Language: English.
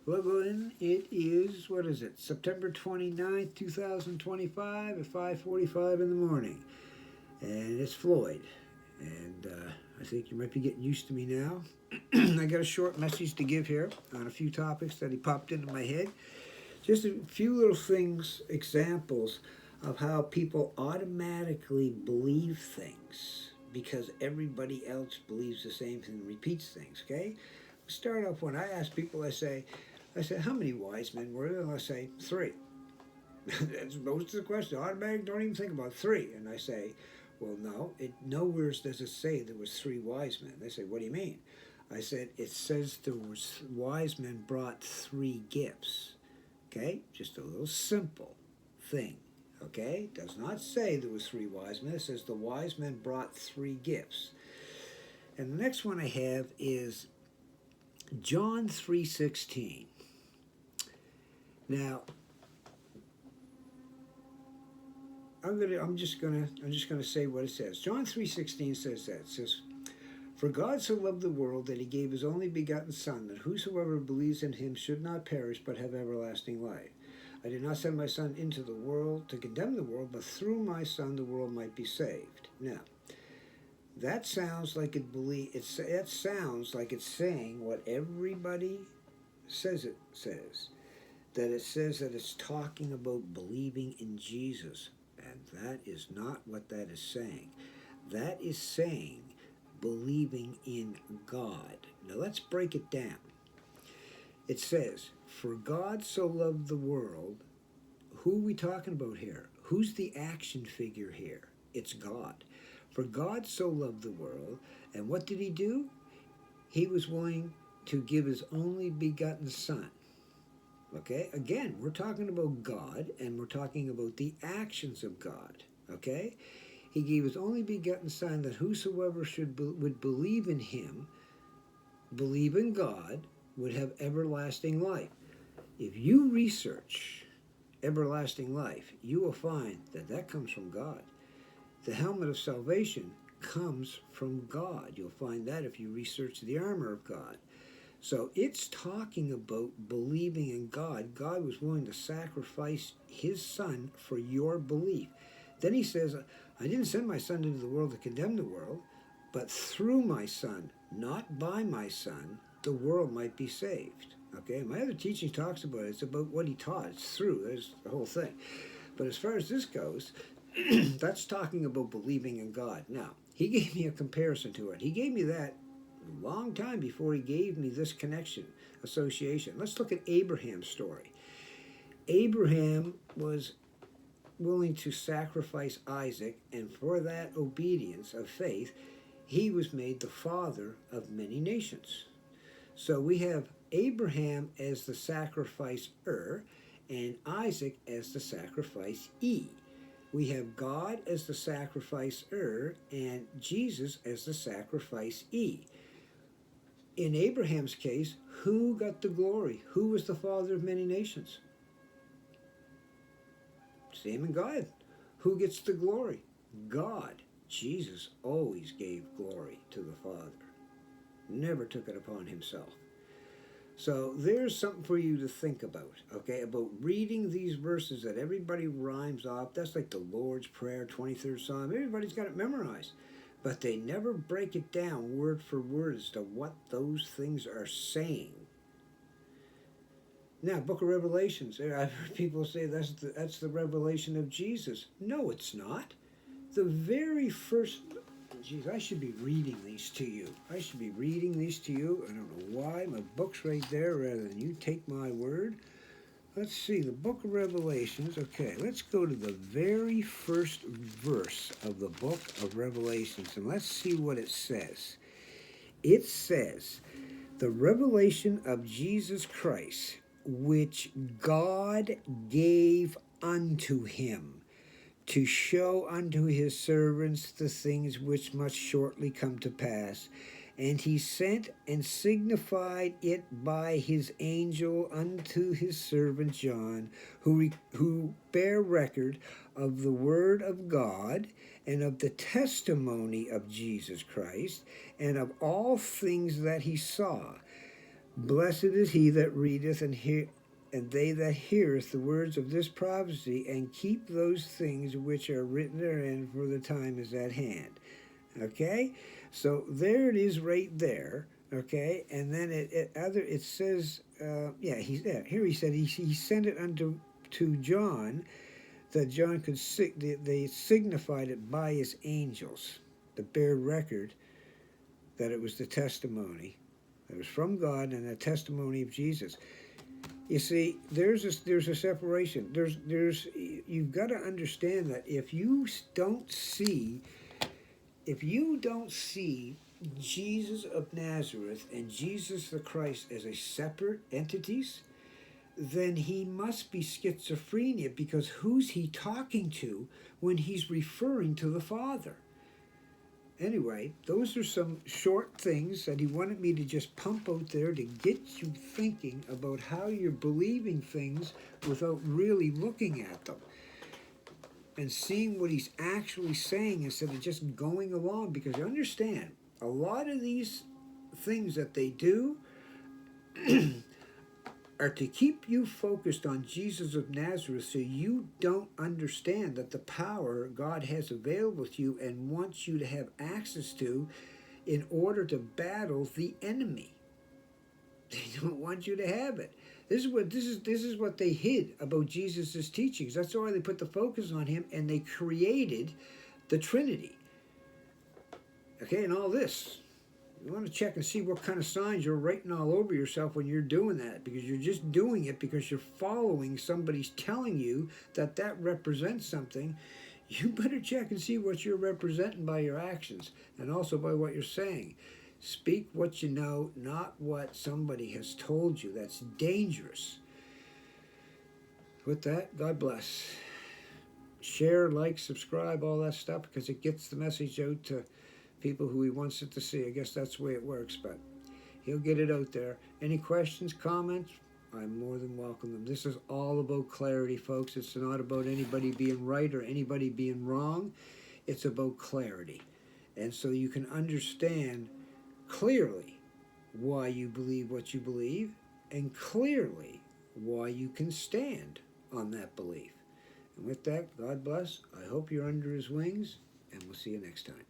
Logan, it is, what is it, September 29th, 2025 at 5:45 in the morning. And it's Floyd. And I think you might be getting used to me now. I got a short message to give here on a few topics that he popped into my head. Just a few little things, examples of how people automatically believe things because everybody else believes the same thing and repeats things, okay? Start off when I ask people, I say, how many wise men were there? And I say, three. That's most of the question. Automatic, don't even think about three. And I say, well, no, it nowhere does it say there was three wise men. They say, what do you mean? I said, it says there was wise men brought three gifts. Okay, just a little simple thing. Okay, does not say there was three wise men. It says the wise men brought three gifts. And the next one I have is John 3:16. Now, I'm just gonna say what it says. John 3:16 says that. It says, "For God so loved the world that he gave his only begotten Son, that whosoever believes in him should not perish but have everlasting life. I did not send my Son into the world to condemn the world, but through my Son the world might be saved." Now, that sounds like it sounds like it's saying what everybody says it says. That it says that it's talking about believing in Jesus. And that is not what that is saying. That is saying believing in God. Now let's break it down. It says, "For God so loved the world." Who are we talking about here? Who's the action figure here? It's God. For God so loved the world, and what did he do? He was willing to give his only begotten Son. Okay, again, we're talking about God, and we're talking about the actions of God. Okay, he gave his only begotten Son, that whosoever would believe in him, believe in God, would have everlasting life. If you research everlasting life, you will find that that comes from God. The helmet of salvation comes from God. You'll find that if you research the armor of God. So it's talking about believing in God. God was willing to sacrifice his Son for your belief. Then he says, I didn't send my Son into the world to condemn the world, but through my Son, not by my Son, the world might be saved. Okay, my other teaching talks about it. It's about what he taught. It's through. There's the whole thing. But as far as this goes, that's talking about believing in God. Now, he gave me a comparison to it. He gave me that a long time before he gave me this connection, association. Let's look at Abraham's story. Abraham was willing to sacrifice Isaac, and for that obedience of faith, he was made the father of many nations. So we have Abraham as the sacrificer and Isaac as the sacrificee. We have God as the sacrificer and Jesus as the sacrificee. In Abraham's case, who got the glory? Who was the father of many nations? Same in God. Who gets the glory? God. Jesus always gave glory to the Father. Never took it upon himself. So there's something for you to think about, okay, about reading these verses that everybody rhymes off. That's like the Lord's Prayer, 23rd Psalm. Everybody's got it memorized. But they never break it down word for word as to what those things are saying. Now, Book of Revelations, I've heard people say that's the revelation of Jesus. No, it's not. The very first, geez, I should be reading these to you. I should be reading these to you. I don't know why. My book's right there rather than you take my word. Let's see, the Book of Revelations. Okay, let's go to the very first verse of the Book of Revelations, and let's see what it says. It says, "The revelation of Jesus Christ, which God gave unto him, to show unto his servants the things which must shortly come to pass. And he sent and signified it by his angel unto his servant John, who bear record of the word of God and of the testimony of Jesus Christ, and of all things that he saw. Blessed is he that readeth and they that heareth the words of this prophecy, and keep those things which are written therein, for the time is at hand. Okay, so there it is, right there. Okay, and then it says, yeah, he's there. Here he said he sent it unto to John, that John could they signified it by his angels, to bear record that it was the testimony that was from God and the testimony of Jesus. You see, there's a separation. You've got to understand that if you don't see Jesus of Nazareth and Jesus the Christ as a separate entities, then he must be schizophrenia, because who's he talking to when he's referring to the Father? Anyway, those are some short things that he wanted me to just pump out there to get you thinking about how you're believing things without really looking at them and seeing what he's actually saying instead of just going along. Because you understand, a lot of these things that they do are to keep you focused on Jesus of Nazareth, so you don't understand that the power God has available to you and wants you to have access to in order to battle the enemy. They don't want you to have it. This is what they hid about Jesus' teachings. That's why they put the focus on him, and they created the Trinity. Okay, and all this. You want to check and see what kind of signs you're writing all over yourself when you're doing that, because you're just doing it because you're following somebody's telling you that that represents something. You better check and see what you're representing by your actions and also by what you're saying. Speak what you know, not what somebody has told you. That's dangerous. With that, God bless. Share, like, subscribe, all that stuff, because it gets the message out to people who he wants it to see. I guess that's the way it works, but he'll get it out there. Any questions, comments? I'm more than welcome them. This is all about clarity, folks. It's not about anybody being right or anybody being wrong. It's about clarity. And so you can understand clearly why you believe what you believe, and clearly why you can stand on that belief. And with that, God bless. I hope you're under his wings, and we'll see you next time.